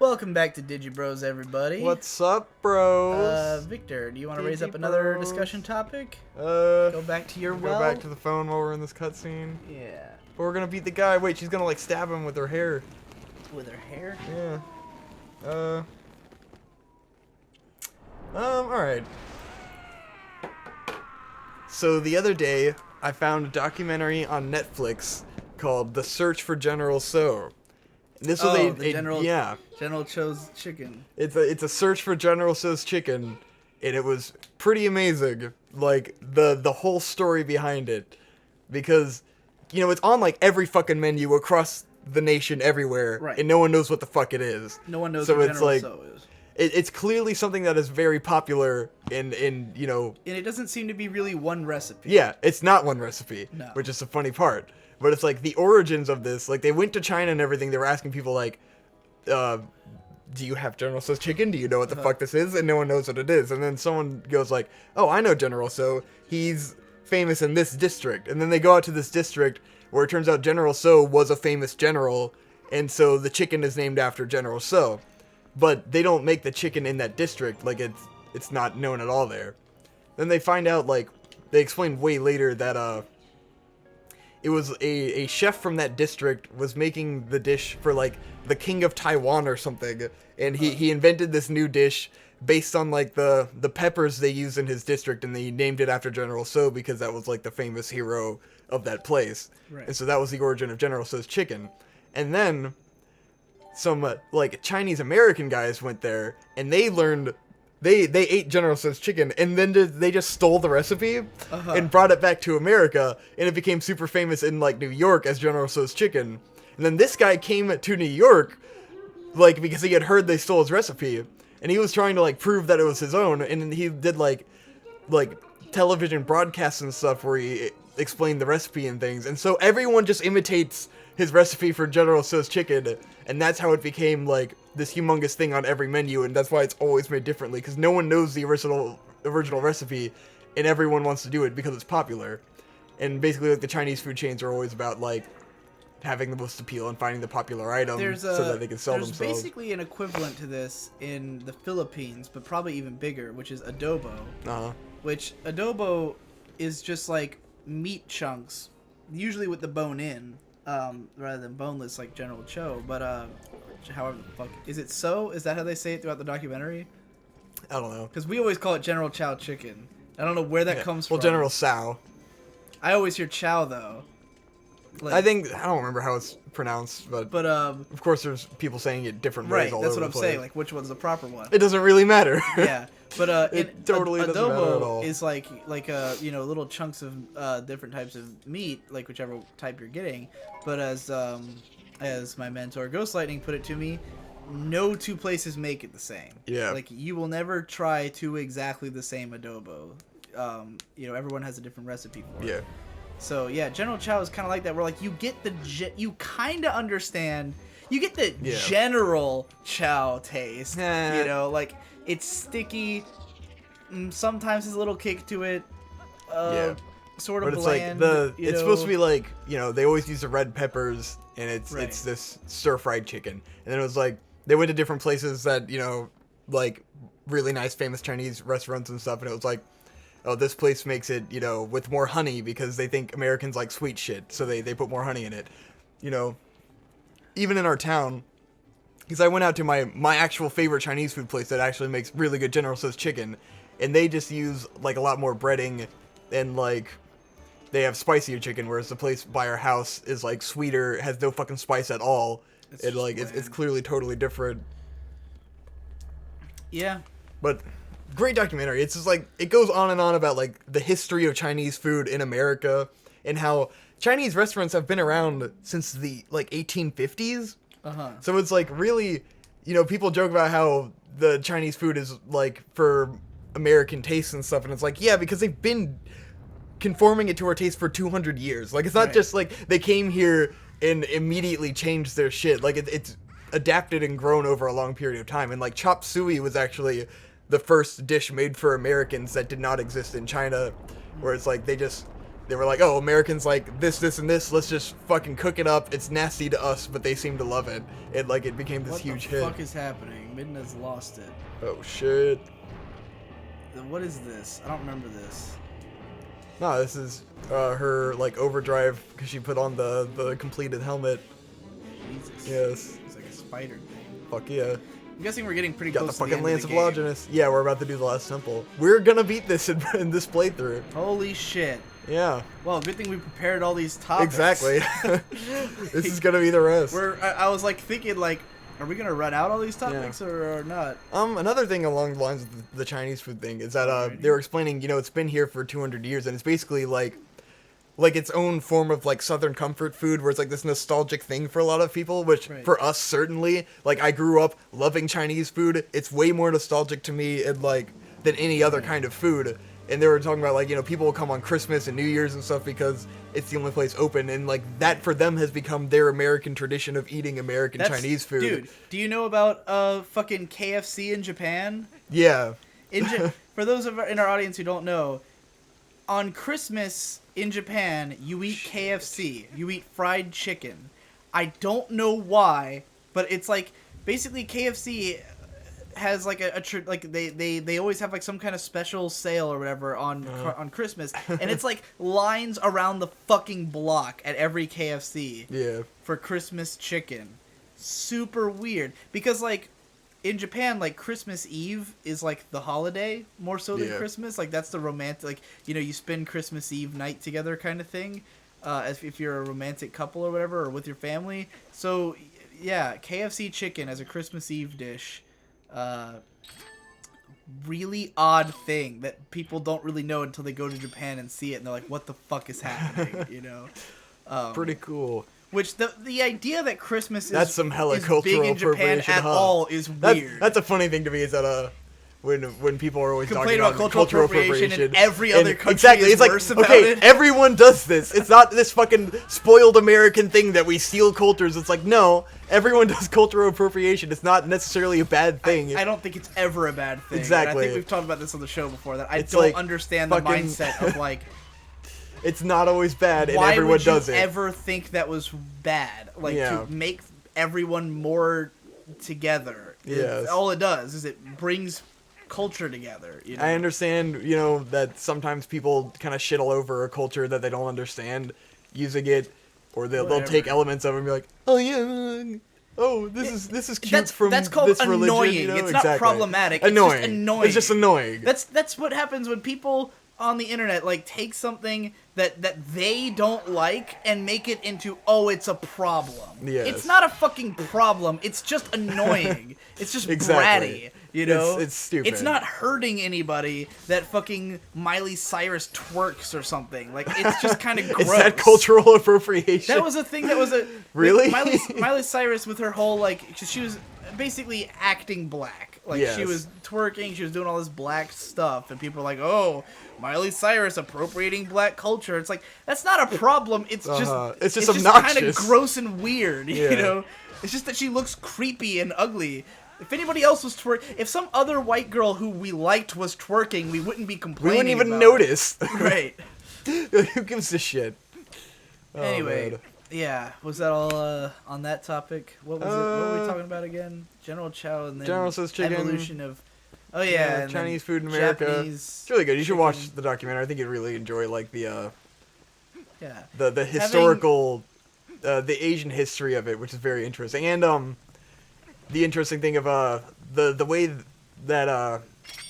Welcome back to Digi Bros, everybody. What's up, bros? Victor, do you want to raise up another discussion topic? Go Go back to your Go back to the phone while we're in this cutscene. Yeah. But we're gonna beat the guy. Wait, she's gonna like stab him with her hair. With her hair? Yeah. Alright. So the other day, I found a documentary on Netflix called The Search for General Tsao. This was General Tsao's chicken. It's a search for General Tsao's chicken, and it was pretty amazing. Like the whole story behind it, because it's on like every fucking menu across the nation everywhere, right? And no one knows what the fuck it is. No one knows so what it's General like, Tsao is. It's clearly something that is very popular in. And it doesn't seem to be really one recipe. Yeah, it's not one recipe, no. Which is the funny part. But it's like the origins of this. Like they went to China and everything. They were asking people like, do you have General Tso's chicken? Do you know what the fuck this is? And no one knows what it is. And then someone goes like, oh, I know General Tsao. He's famous in this district. And then they go out to this district where it turns out General Tsao was a famous general. And so the chicken is named after General Tsao. But they don't make the chicken in that district. Like it's not known at all there. Then they find out, like, they explain way later that, it was a chef from that district was making the dish for, like, the king of Taiwan or something. And he invented this new dish based on, like, the peppers they use in his district. And they named it after General Tsao because that was, like, the famous hero of that place. Right. And so that was the origin of General Tso's chicken. And then some, like, Chinese-American guys went there and they learned... They ate General Tso's chicken, and then they just stole the recipe and brought it back to America, and it became super famous in, like, New York as General Tso's chicken. And then this guy came to New York, like, because he had heard they stole his recipe, and he was trying to, like, prove that it was his own, and he did, like television broadcasts and stuff where he explained the recipe and things, and so everyone just imitates his recipe for General Tso's chicken, and that's how it became, like, this humongous thing on every menu, and that's why it's always made differently, because no one knows the original recipe, and everyone wants to do it because it's popular. And basically, like, the Chinese food chains are always about, like, having the most appeal and finding the popular items so that they can sell themselves. There's basically an equivalent to this in the Philippines, but probably even bigger, which is adobo. Which adobo is just, like, meat chunks, usually with the bone in, rather than boneless like General Tsao, but however the fuck is it so? Is that how they say it throughout the documentary? I don't know. Because we always call it General Tsao chicken. I don't know where that comes from. Well, General Tsao. I always hear Chow though. Like, I don't remember how it's pronounced, but of course there's people saying it different ways all over the place. Right, that's what I'm saying. Like, which one's the proper one? It doesn't really matter. Yeah, but it totally doesn't matter at all. Adobo is like little chunks of different types of meat, like whichever type you're getting. But as my mentor Ghost Lightning put it to me, no two places make it the same. Yeah. Like, you will never try two exactly the same adobo. Everyone has a different recipe for it. Yeah. So, yeah, General Tsao is kind of like that, where, like, you get you kind of understand, you get the General Tsao taste, like, it's sticky, sometimes there's a little kick to it, sort of but it's bland. Like, it's supposed to be like, they always use the red peppers, and it's this stir-fried chicken. And then it was like, they went to different places that, like, really nice, famous Chinese restaurants and stuff, and it was like, oh, this place makes it, with more honey because they think Americans like sweet shit, so they put more honey in it. Even in our town, because I went out to my actual favorite Chinese food place that actually makes really good General Tso's chicken, and they just use, like, a lot more breading, and, like, they have spicier chicken, whereas the place by our house is, like, sweeter, has no fucking spice at all. It's clearly totally different. Yeah. But... great documentary. It's just like, it goes on and on about, like, the history of Chinese food in America and how Chinese restaurants have been around since the, like, 1850s. So it's like, really, people joke about how the Chinese food is, like, for American tastes and stuff, and it's like, yeah, because they've been conforming it to our taste for 200 years. Like, it's not just like they came here and immediately changed their shit. Like, it's adapted and grown over a long period of time. And, like, chop suey was actually the first dish made for Americans that did not exist in China, where it's like they just They were like, oh, Americans like this, and this. Let's just fucking cook it up. It's nasty to us, but they seem to love it. It became this huge hit. What the fuck is happening? Midna's lost it. Oh shit. What is this? I don't remember this. No, this is her like overdrive because she put on the completed helmet. Jesus. Yes. It's like a spider thing. Fuck yeah. I'm guessing we're getting pretty Got close the to fucking the end Lance of of the game. Longinus. Yeah, we're about to do the last temple. We're gonna beat this in this playthrough. Holy shit. Yeah. Well, good thing we prepared all these topics. Exactly. This is gonna be the rest. I was like thinking like, are we gonna run out all these topics or not? Another thing along the lines of the Chinese food thing is that they were explaining, it's been here for 200 years, and it's basically like its own form of like Southern comfort food, where it's like this nostalgic thing for a lot of people, which for us certainly, like I grew up loving Chinese food. It's way more nostalgic to me and like than any other kind of food. And they were talking about like, people will come on Christmas and New Year's and stuff because it's the only place open, and like that for them has become their American tradition of eating American Chinese food. Dude, do you know about fucking KFC in Japan? Yeah. For those in our audience who don't know, on Christmas in Japan, you eat KFC. You eat fried chicken. I don't know why, but it's like basically KFC has like they always have like some kind of special sale or whatever on Christmas, and it's like lines around the fucking block at every KFC for Christmas chicken. Super weird because like in Japan, like Christmas Eve is like the holiday more so than Christmas. Like that's the romantic, like you spend Christmas Eve night together kind of thing, as if you're a romantic couple or whatever, or with your family. So yeah, KFC chicken as a Christmas Eve dish. Really odd thing that people don't really know until they go to Japan and see it, and they're like, "What the fuck is happening?" Pretty cool. Which the idea that Christmas that's some hella is cultural big in Japan appropriation, at all is weird. That's a funny thing to me is that when people are always complain talking about cultural appropriation and every other country exactly, is it's like worse about okay, it. everyone does this. It's not this fucking spoiled American thing that we steal cultures. It's like no, everyone does cultural appropriation. It's not necessarily a bad thing. I don't think it's ever a bad thing. Exactly. And I think we've talked about this on the show before that I it's don't like understand the mindset of like. It's not always bad, and why everyone would you does it. ever think that was bad? Like to make everyone more together. Yes. All it does is it brings culture together. I understand, that sometimes people kind of shit all over a culture that they don't understand, using it, or they'll take elements of it and be like, oh yeah, oh this is cute from that's called this annoying. religion. It's not problematic. Annoying. It's just annoying. It's just annoying. That's what happens when people on the internet like take something that they don't like and make it into it's a problem. Yes. It's not a fucking problem. It's just annoying. It's just bratty. It's stupid. It's not hurting anybody that fucking Miley Cyrus twerks or something. Like it's just kind of gross. Is that cultural appropriation? That was a thing that was a really Miley Cyrus with her whole like she was basically acting black. Like she was twerking, she was doing all this black stuff, and people were like, "Oh, Miley Cyrus appropriating black culture." It's like that's not a problem. It's just obnoxious, kind of gross and weird. It's just that she looks creepy and ugly. If anybody else was if some other white girl who we liked was twerking, we wouldn't be complaining. We wouldn't even about notice. Right. Who gives a shit? Anyway. Man. Yeah, was that all on that topic? What was it? What were we talking about again? General Tsao and then General Tsao chicken. Evolution of. Oh yeah, and Chinese food in America. It's really good. You should watch the documentary. I think you'd really enjoy like the historical, the Asian history of it, which is very interesting, and the interesting thing of the way that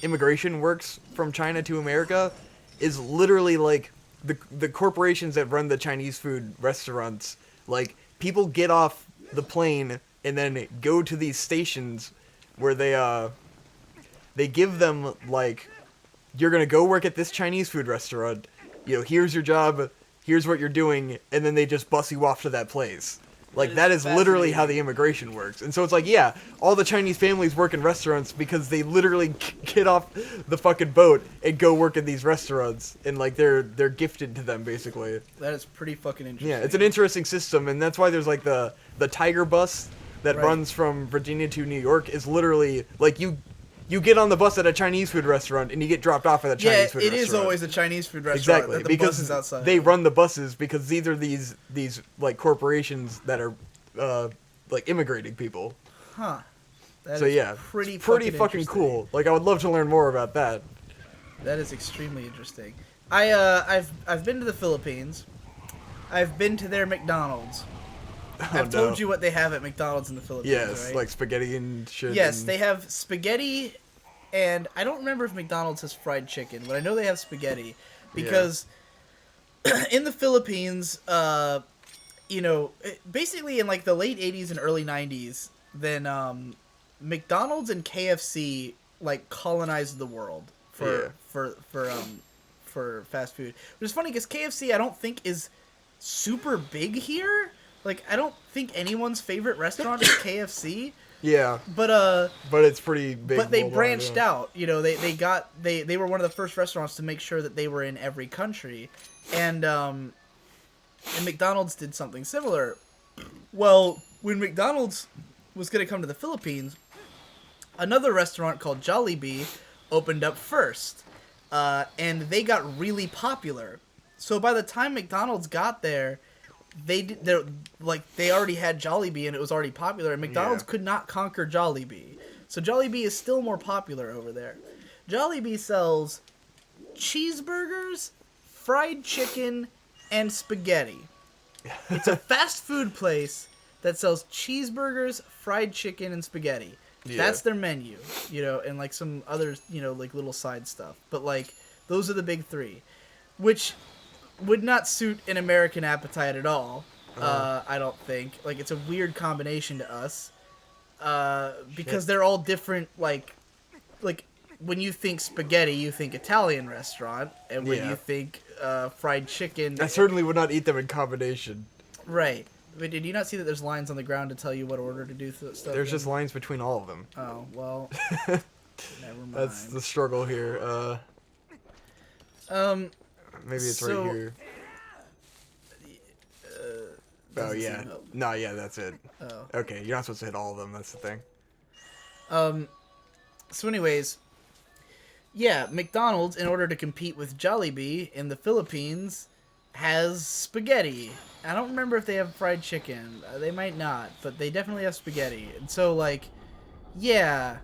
immigration works from China to America is literally like. The corporations that run the Chinese food restaurants, like, people get off the plane and then go to these stations where they give them, like, you're gonna go work at this Chinese food restaurant, here's your job, here's what you're doing, and then they just bus you off to that place. Like, that is literally how the immigration works. And so it's like, yeah, all the Chinese families work in restaurants because they literally get off the fucking boat and go work in these restaurants. And, like, they're gifted to them, basically. That is pretty fucking interesting. Yeah, it's an interesting system. And that's why there's, like, the Tiger bus that runs from Virginia to New York is literally, like, you you get on the bus at a Chinese food restaurant and you get dropped off at a Chinese food restaurant. Yeah, it is always a Chinese food restaurant. Exactly, that the because bus is outside. they run the buses because these are these like corporations that are like immigrating people. Huh. That So is yeah, pretty fucking cool. Like I would love to learn more about that. That is extremely interesting. I've been to the Philippines. I've been to their McDonald's. I've told you what they have at McDonald's in the Philippines. Yes, right? like spaghetti and shit. Yes, and... they have spaghetti, and I don't remember if McDonald's has fried chicken, but I know they have spaghetti because in the Philippines, basically in like the late '80s and early '90s, then McDonald's and KFC like colonized the world for fast food. Which is funny because KFC I don't think is super big here. Like I don't think anyone's favorite restaurant is KFC. Yeah. But it's pretty big. But they branched out. You know, they were one of the first restaurants to make sure that they were in every country. And McDonald's did something similar. Well, when McDonald's was going to come to the Philippines, another restaurant called Jollibee opened up first. And they got really popular. So by the time McDonald's got there, they already had Jollibee and it was already popular, and McDonald's could not conquer Jollibee. So Jollibee is still more popular over there. Jollibee sells cheeseburgers, fried chicken, and spaghetti. It's a fast food place that sells cheeseburgers, fried chicken, and spaghetti. Yeah. That's their menu, and like some other, like little side stuff. But like those are the big three, which would not suit an American appetite at all. I don't think. Like it's a weird combination to us, because they're all different. Like when you think spaghetti, you think Italian restaurant, and when you think fried chicken, I certainly would not eat them in combination. Right. Wait, did you not see that there's lines on the ground to tell you what order to do stuff? There's just lines between all of them. Oh well. Never mind. That's the struggle here. Maybe it's right here. Oh yeah. No, yeah, that's it. Oh. Okay, you're not supposed to hit all of them. That's the thing. So anyways, yeah, McDonald's, in order to compete with Jollibee in the Philippines, has spaghetti. I don't remember if they have fried chicken. They might not, but they definitely have spaghetti. And so, like, yeah,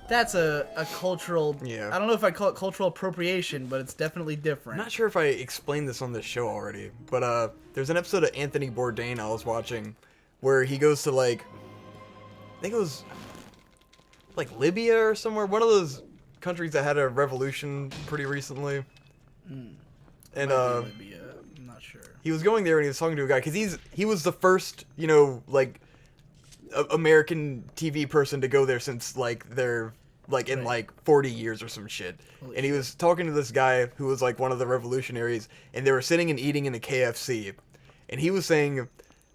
that's a cultural... Yeah. I don't know if I call it cultural appropriation, but it's definitely different. I'm not sure if I explained this on this show already, but there's an episode of Anthony Bourdain I was watching where he goes to, like, I think it was, like, Libya or somewhere. One of those countries that had a revolution pretty recently. Mm. And, Libya. I'm not sure. He was going there and he was talking to a guy, because he was the first, like, American TV person to go there since, like, they're, like, in, like, 40 years or some shit. Holy and he was talking to this guy who was, like, one of the revolutionaries, and they were sitting and eating in a KFC. And he was saying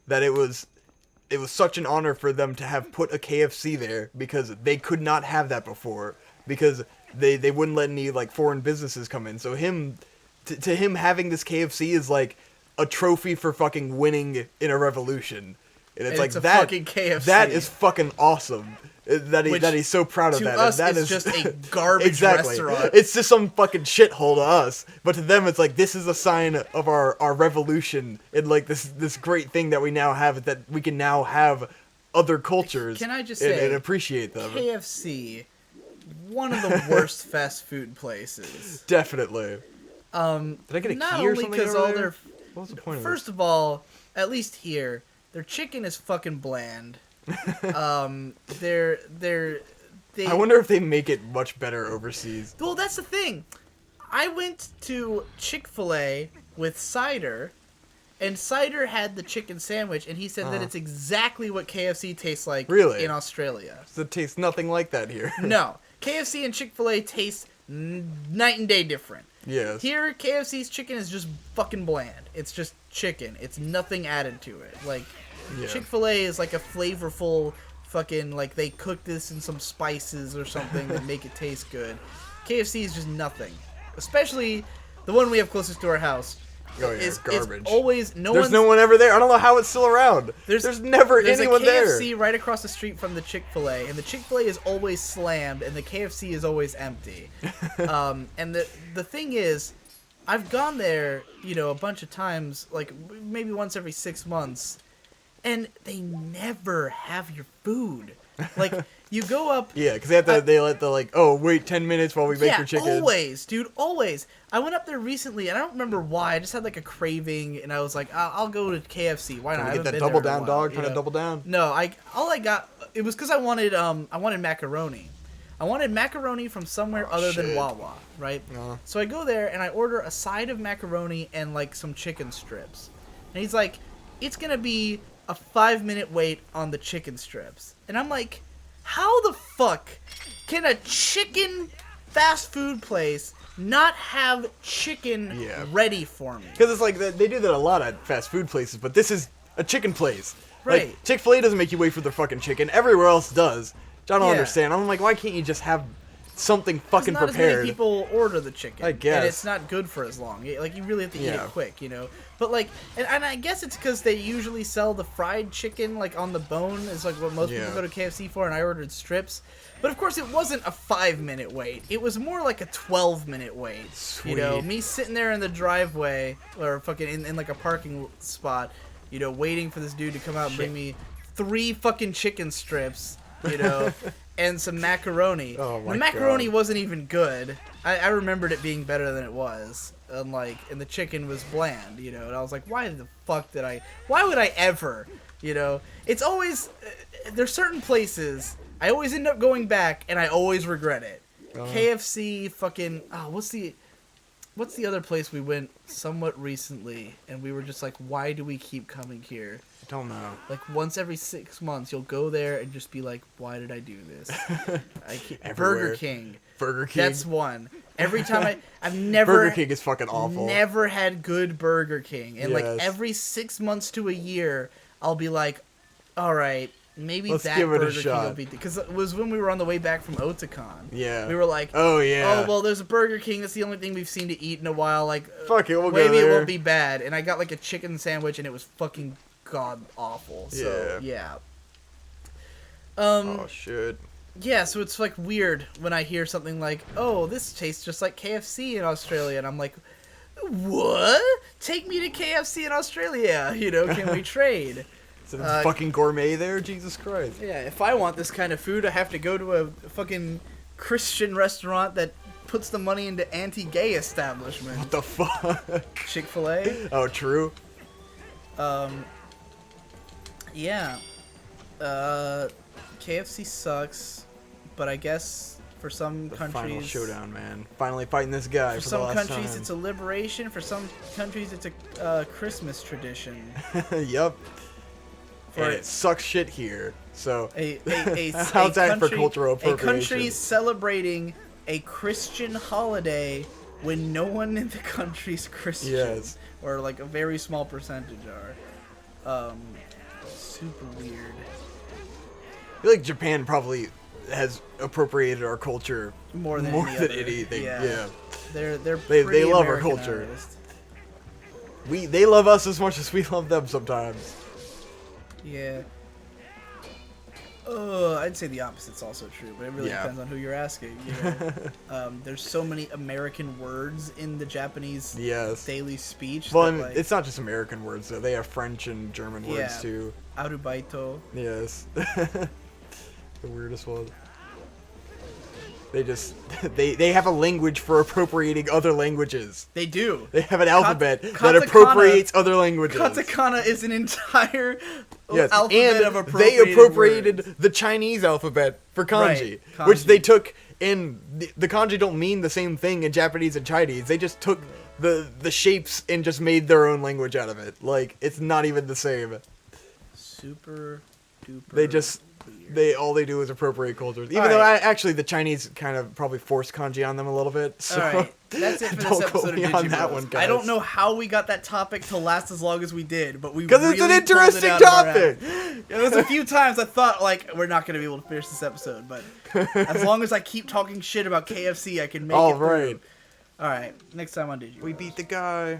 that it was such an honor for them to have put a KFC there, because they could not have that before, because they wouldn't let any, like, foreign businesses come in. So to him having this KFC is, like, a trophy for fucking winning in a revolution. And it's like, it's a that fucking KFC. That is fucking awesome. That he's so proud of to that. us, and that it's just a garbage exactly. restaurant. It's just some fucking shithole to us. But to them, it's like, this is a sign of our revolution. And, like, this great thing that we now have, that we can now have other cultures. Can I just say, and appreciate them. KFC, one of the worst fast food places. Definitely. Did I get a not key or only something because over all there? What was the point of this? First of all, at least here, their chicken is fucking bland. They I wonder if they make it much better overseas. Well, that's the thing. I went to Chick-fil-A with Cider, and Cider had the chicken sandwich, and he said that it's exactly what KFC tastes like in Australia. So it tastes nothing like that here. No. KFC and Chick-fil-A taste night and day different. Yes. Here, KFC's chicken is just fucking bland. It's just chicken. It's nothing added to it. Like, Chick-fil-A is like a flavorful fucking, like, they cook this in some spices or something that make it taste good. KFC is just nothing. Especially the one we have closest to our house. Oh, yeah, is garbage. always There's no one ever there. I don't know how it's still around. There's never anyone there. There's a KFC right across the street from the Chick-fil-A, and the Chick-fil-A is always slammed, and the KFC is always empty. And the thing is, I've gone there, a bunch of times, like maybe once every 6 months, and they never have your food. Like, you go up... Yeah, because they let the, wait 10 minutes while we make your chicken. Always, dude, always. I went up there recently, and I don't remember why. I just had, a craving, and I was like, I'll go to KFC. Why not? Can we get that double down, dog? Trying to double down? No, all I got... It was because I wanted macaroni. I wanted macaroni from somewhere other than Wawa, right? So I go there, and I order a side of macaroni and, some chicken strips. And he's like, it's going to be a 5-minute wait on the chicken strips. And I'm like, how the fuck can a chicken fast food place not have chicken ready for me? Because it's like, they do that a lot at fast food places, but this is a chicken place. Right. Like, Chick-fil-A doesn't make you wait for their fucking chicken. Everywhere else does. I don't understand. I'm like, why can't you just have something fucking prepared? Not as many people order the chicken. I guess. And it's not good for as long. Like, you really have to eat it quick, But, and I guess it's because they usually sell the fried chicken, on the bone. Is, what most people go to KFC for, and I ordered strips. But, of course, it wasn't a 5-minute wait. It was more like a 12-minute wait. Sweet. Me sitting there in the driveway, or fucking in a parking spot, waiting for this dude to come out and bring me 3 fucking chicken strips, and some macaroni. Oh my the macaroni God. wasn't even good. I remembered it being better than it was. And the chicken was bland, and I was like, why would I ever, It's always, there's certain places, I always end up going back, and I always regret it. KFC, fucking, what's the other place we went somewhat recently, and we were just like, why do we keep coming here? I don't know. Once every 6 months, you'll go there and just be like, why did I do this? Burger King. Burger King. That's one. Every time I've never... Burger King is fucking awful. Never had good Burger King. And every 6 months to a year, I'll be like, all right, maybe Let's that give it Burger a King shot. will be... Because it was when we were on the way back from Otakon. Yeah. We were like, oh, well, there's a Burger King. That's the only thing we've seen to eat in a while. Fuck it, we'll go maybe there. it won't be bad. And I got a chicken sandwich, and it was fucking god-awful. So, yeah. Oh, shit. Yeah, so it's weird when I hear something like, oh, this tastes just like KFC in Australia, and I'm like, what? Take me to KFC in Australia, can we trade? Is it fucking gourmet there? Jesus Christ. Yeah, if I want this kind of food, I have to go to a fucking Christian restaurant that puts the money into anti-gay establishment. What the fuck? Chick-fil-A? Oh, true. Yeah. KFC sucks, but I guess for some countries... Final showdown, man. Finally fighting this guy for the last time. For some countries, it's a liberation. For some countries, it's a Christmas tradition. Yep. And it sucks shit here. So, how's that for cultural appropriation? A country celebrating a Christian holiday when no one in the country's Christian. Yes. Or a very small percentage are. Super weird. I feel like Japan probably has appropriated our culture more than anything. Yeah. They love our culture. They love us as much as we love them sometimes. Yeah. I'd say the opposite's also true, but it really depends on who you're asking. There's so many American words in the Japanese daily speech. Well, it's not just American words, though. They have French and German words, too. Arubaito. Yes. The weirdest one. They have a language for appropriating other languages. They do. They have an alphabet that appropriates other languages. Katakana is an entire alphabet of appropriated they appropriated words. The Chinese alphabet for kanji, Right, which they took in. The kanji don't mean the same thing in Japanese and Chinese. They just took the shapes and just made their own language out of it. It's not even the same. Super duper. All they do is appropriate cultures. Even though actually the Chinese kind of probably forced kanji on them a little bit. So Alright, that's it for this episode of Digi Bros. I don't know how we got that topic to last as long as we did, but we because really it's an interesting topic. There's a few times I thought we're not going to be able to finish this episode, but as long as I keep talking shit about KFC, I can make it through. Alright, next time on Digi Bros. We beat the guy.